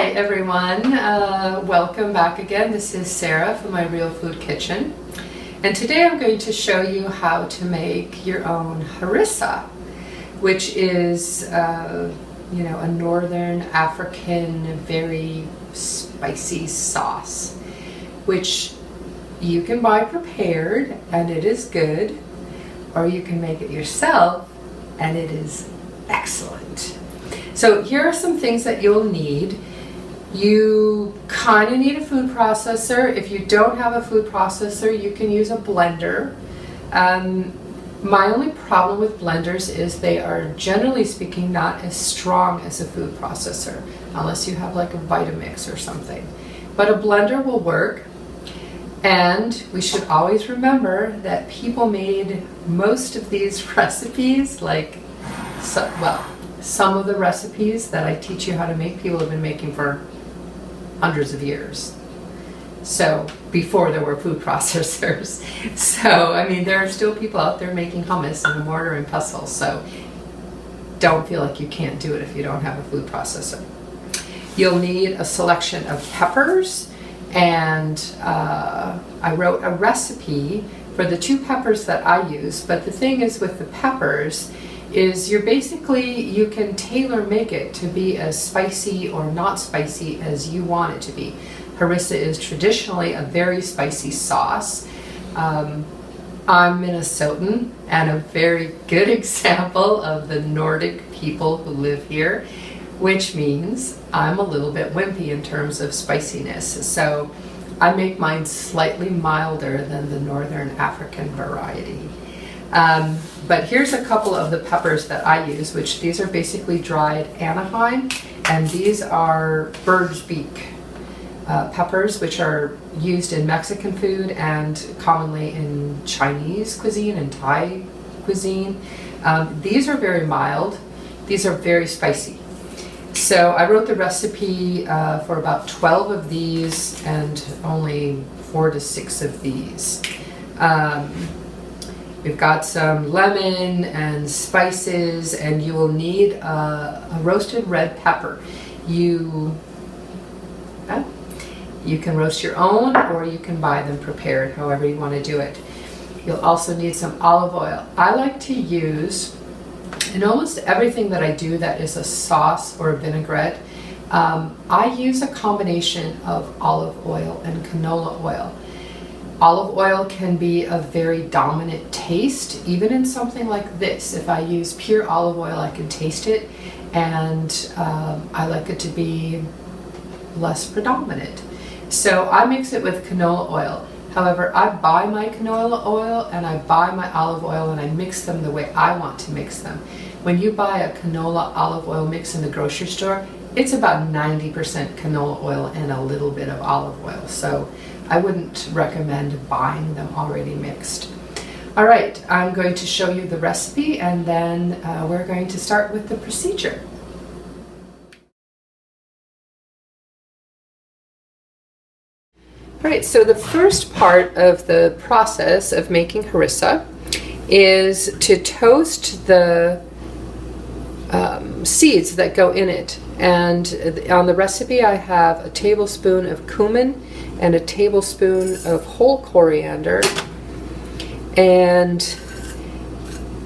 Hi everyone, welcome back again. This is Sarah from My Real Food Kitchen, and today I'm going to show you how to make your own harissa, which is a Northern African very spicy sauce, which you can buy prepared and it is good, or you can make it yourself and it is excellent. So here are some things that you'll need. You kind of need a food processor. If you don't have a food processor, you can use a blender. My only problem with blenders is they are, generally speaking, not as strong as a food processor, unless you have like a Vitamix or something. But a blender will work. And we should always remember that people made most of these recipes, some of the recipes that I teach you how to make, people have been making for hundreds of years. So before there were food processors. So, I mean, there are still people out there making hummus in a mortar and pestle. So don't feel like you can't do it if you don't have a food processor. You'll need a selection of peppers. And I wrote a recipe for the 2 peppers that I use. But the thing is with the peppers is you can tailor make it to be as spicy or not spicy as you want it to be. Harissa is traditionally a very spicy sauce. I'm Minnesotan and a very good example of the Nordic people who live here, which means I'm a little bit wimpy in terms of spiciness. So I make mine slightly milder than the Northern African variety. But here's a couple of the peppers that I use, which these are basically dried Anaheim, and these are bird's beak peppers, which are used in Mexican food and commonly in Chinese cuisine and Thai cuisine. These are very mild. These are very spicy. So I wrote the recipe for about 12 of these and only 4 to 6 of these. We've got some lemon and spices, and you will need a roasted red pepper. You can roast your own, or you can buy them prepared, however you want to do it. You'll also need some olive oil. I like to use, in almost everything that I do that is a sauce or a vinaigrette, I use a combination of olive oil and canola oil. Olive oil can be a very dominant taste, even in something like this. If I use pure olive oil, I can taste it, and I like it to be less predominant. So I mix it with canola oil. However, I buy my canola oil and I buy my olive oil and I mix them the way I want to mix them. When you buy a canola olive oil mix in the grocery store, it's about 90% canola oil and a little bit of olive oil. So I wouldn't recommend buying them already mixed. All right, I'm going to show you the recipe, and then we're going to start with the procedure. All right, so the first part of the process of making harissa is to toast the seeds that go in it. And on the recipe I have a tablespoon of cumin and a tablespoon of whole coriander. And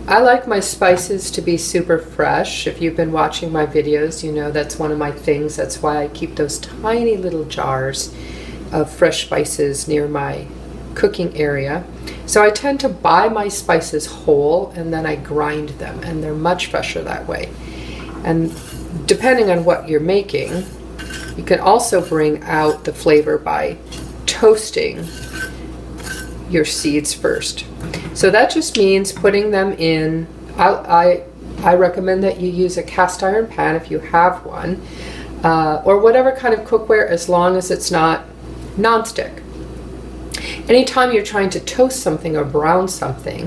I like my spices to be super fresh. If you've been watching my videos, you know that's one of my things. That's why I keep those tiny little jars of fresh spices near my cooking area. So I tend to buy my spices whole and then I grind them, and they're much fresher that way. And depending on what you're making, you can also bring out the flavor by toasting your seeds first. So that just means putting them in, I recommend that you use a cast iron pan if you have one, or whatever kind of cookware, as long as it's not nonstick. Anytime you're trying to toast something or brown something,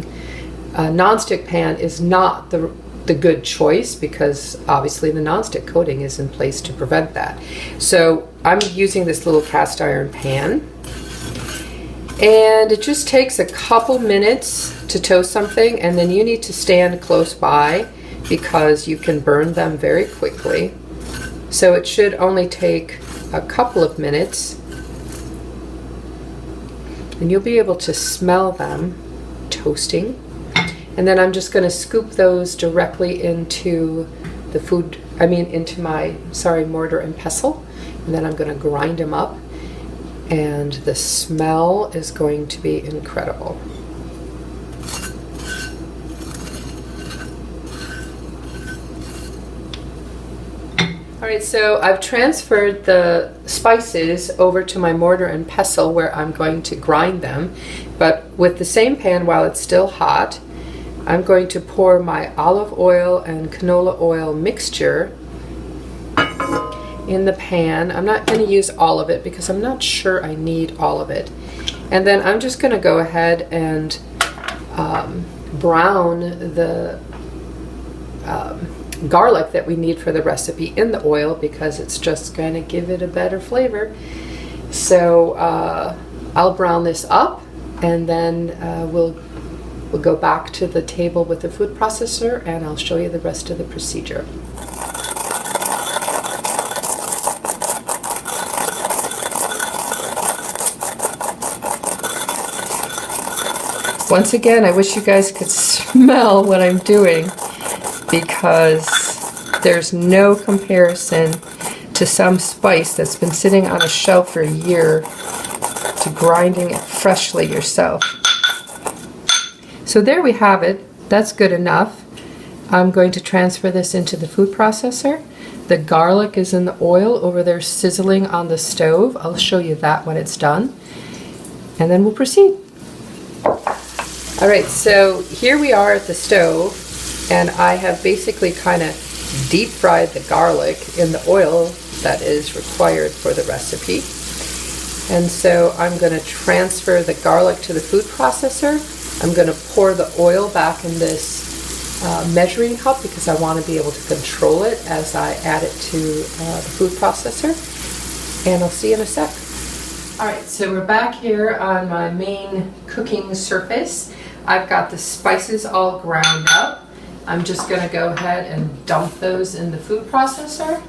a nonstick pan is not the good choice, because obviously the nonstick coating is in place to prevent that. So I'm using this little cast iron pan, and it just takes a couple minutes to toast something, and then you need to stand close by because you can burn them very quickly. So it should only take a couple of minutes. And you'll be able to smell them toasting. And then I'm just going to scoop those directly into into my mortar and pestle. And then I'm going to grind them up. And the smell is going to be incredible. All right, so I've transferred the spices over to my mortar and pestle where I'm going to grind them. But with the same pan, while it's still hot, I'm going to pour my olive oil and canola oil mixture in the pan. I'm not going to use all of it because I'm not sure I need all of it. And then I'm just going to go ahead and brown the garlic that we need for the recipe in the oil, because it's just going to give it a better flavor. So I'll brown this up, and then we'll go back to the table with the food processor, and I'll show you the rest of the procedure. Once again, I wish you guys could smell what I'm doing, because there's no comparison to some spice that's been sitting on a shelf for a year to grinding it freshly yourself. So there we have it. That's good enough. I'm going to transfer this into the food processor. The garlic is in the oil over there sizzling on the stove. I'll show you that when it's done. And then we'll proceed. All right, so here we are at the stove. And I have basically kind of deep fried the garlic in the oil that is required for the recipe. And so I'm going to transfer the garlic to the food processor. I'm going to pour the oil back in this measuring cup because I want to be able to control it as I add it to the food processor. And I'll see you in a sec. All right, so we're back here on my main cooking surface. I've got the spices all ground up. I'm just going to go ahead and dump those in the food processor.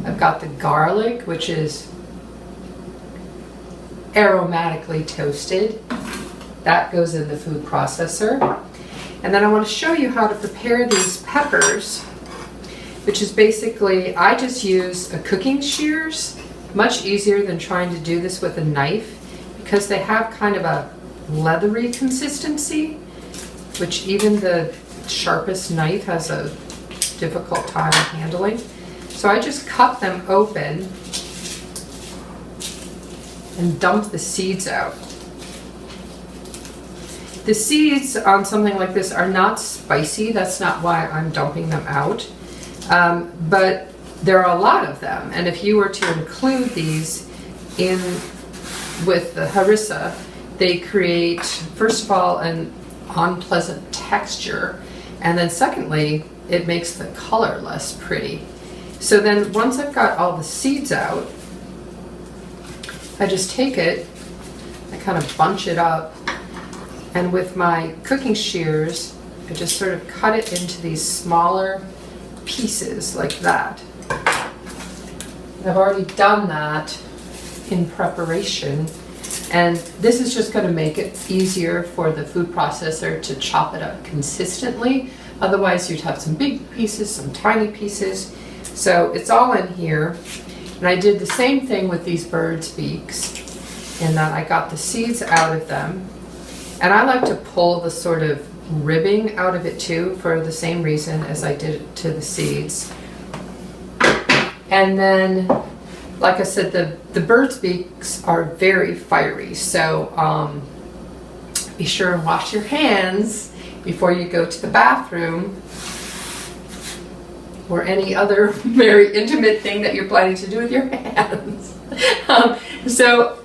I've got the garlic, which is aromatically toasted. That goes in the food processor. And then I want to show you how to prepare these peppers, which is basically, I just use a cooking shears. Much easier than trying to do this with a knife, because they have kind of a leathery consistency, which even the sharpest knife has a difficult time handling. So I just cut them open and dump the seeds out. The seeds on something like this are not spicy. That's not why I'm dumping them out. But there are a lot of them. And if you were to include these in with the harissa, they create, first of all, an unpleasant texture, and then secondly, it makes the color less pretty. So then once I've got all the seeds out, I just take it, I kind of bunch it up, and with my cooking shears, I just sort of cut it into these smaller pieces like that. And I've already done that in preparation. And this is just going to make it easier for the food processor to chop it up consistently. Otherwise, you'd have some big pieces, some tiny pieces. So it's all in here. And I did the same thing with these bird's beaks, in that I got the seeds out of them. And I like to pull the sort of ribbing out of it too, for the same reason as I did to the seeds. And then, like I said, the bird's beaks are very fiery, so be sure and wash your hands before you go to the bathroom or any other very intimate thing that you're planning to do with your hands. So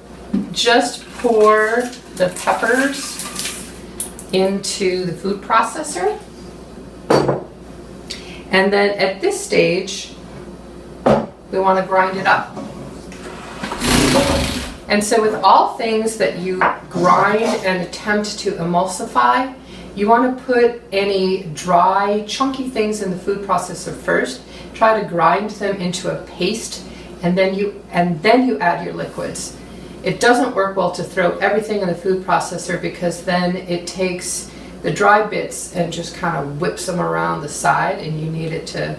just pour the peppers into the food processor, and then at this stage we want to grind it up. And so with all things that you grind and attempt to emulsify, You want to put any dry, chunky things in the food processor first. Try to grind them into a paste, and then you add your liquids. It doesn't work well to throw everything in the food processor, because then it takes the dry bits and just kind of whips them around the side, and you need it to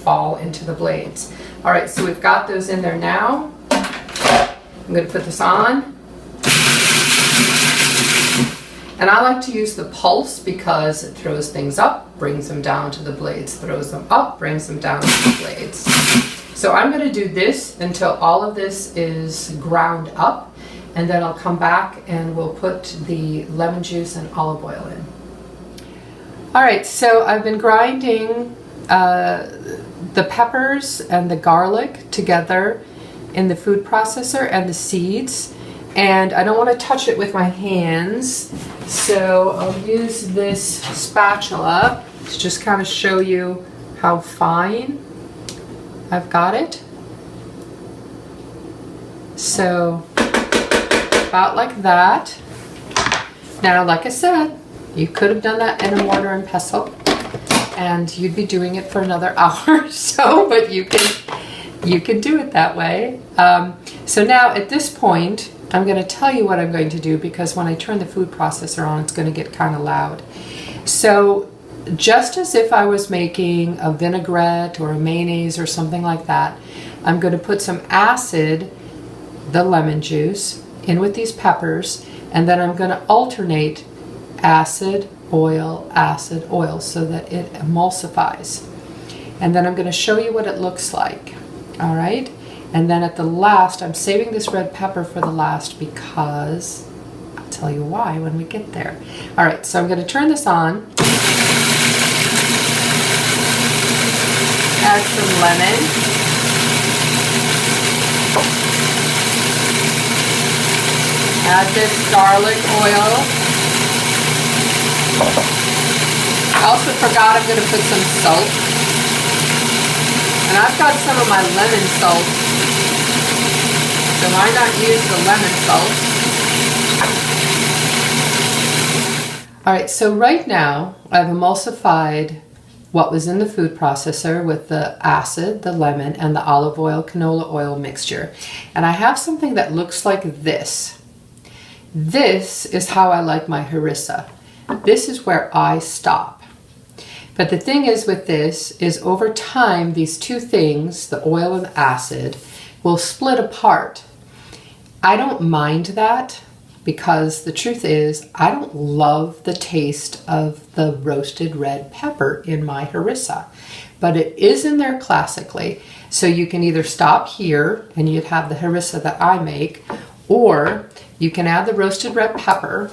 fall into the blades. All right, so we've got those in there now. I'm going to put this on. And I like to use the pulse because it throws things up, brings them down to the blades, throws them up, brings them down to the blades. So I'm going to do this until all of this is ground up, and then I'll come back and we'll put the lemon juice and olive oil in. All right, so I've been grinding the peppers and the garlic together in the food processor and the seeds, and I don't want to touch it with my hands, so I'll use this spatula to just kind of show you how fine I've got it. So about like that. Now, like I said, you could have done that in a mortar and pestle, and you'd be doing it for another hour or so, but you can do it that way. So now at this point, I'm going to tell you what I'm going to do, because when I turn the food processor on, it's going to get kind of loud. So just as if I was making a vinaigrette or a mayonnaise or something like that, I'm going to put some acid, the lemon juice, in with these peppers, and then I'm going to alternate acid, oil, so that it emulsifies. And then I'm going to show you what it looks like. All right? And then at the last, I'm saving this red pepper for the last, because I'll tell you why when we get there. All right, so I'm going to turn this on. Add some lemon. Add this garlic oil. I also forgot I'm going to put some salt. And I've got some of my lemon salt, so why not use the lemon salt? All right, so right now I've emulsified what was in the food processor with the acid, the lemon, and the olive oil, canola oil mixture. And I have something that looks like this. This is how I like my harissa. This is where I stop. But the thing is with this is, over time, these two things, the oil and the acid, will split apart. I don't mind that, because the truth is I don't love the taste of the roasted red pepper in my harissa, but it is in there classically. So you can either stop here and you'd have the harissa that I make, or you can add the roasted red pepper,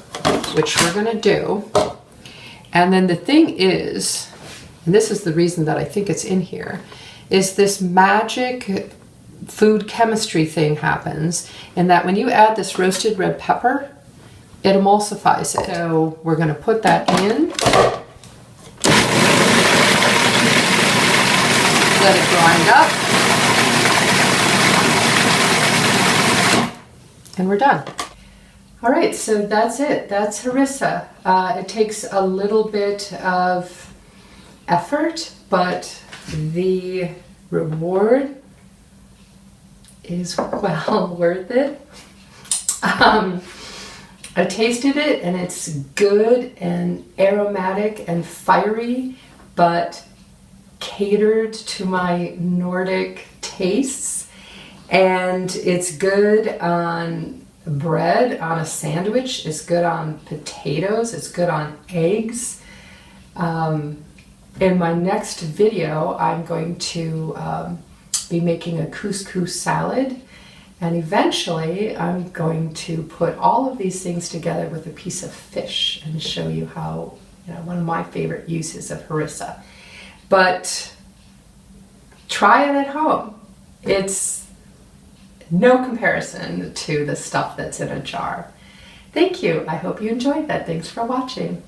which we're going to do. And then the thing is, and this is the reason that I think it's in here, is this magic food chemistry thing happens, in that when you add this roasted red pepper, it emulsifies it. So we're going to put that in. Let it grind up. And we're done. All right, so that's it. That's harissa. It takes a little bit of effort, but the reward is well worth it. I tasted it, and it's good and aromatic and fiery, but catered to my Nordic tastes. And it's good on bread, on a sandwich. It's good on potatoes. It's good on eggs. In my next video, I'm going to be making a couscous salad, and eventually I'm going to put all of these things together with a piece of fish and show you how, one of my favorite uses of harissa. But try it at home. It's no comparison to the stuff that's in a jar. Thank you. I hope you enjoyed that. Thanks for watching.